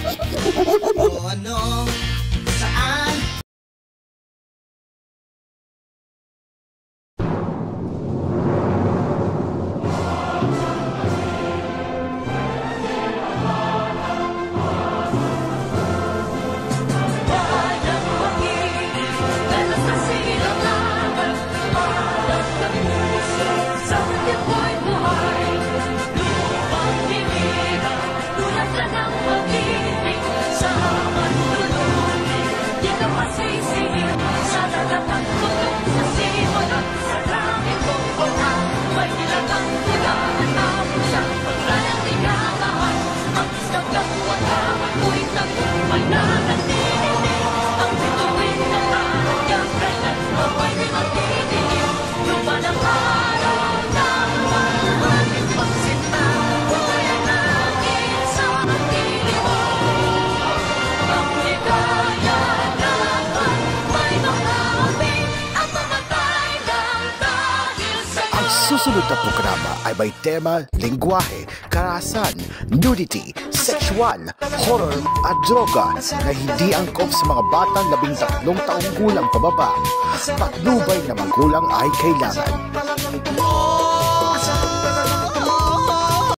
O ano, saan? Susunod na programa ay may tema, lengguwahe, karahasan, nudity, sexual, horror at droga na hindi angkop sa mga batang 13 taong gulang pababa. Patnubay na magulang ay kailangan.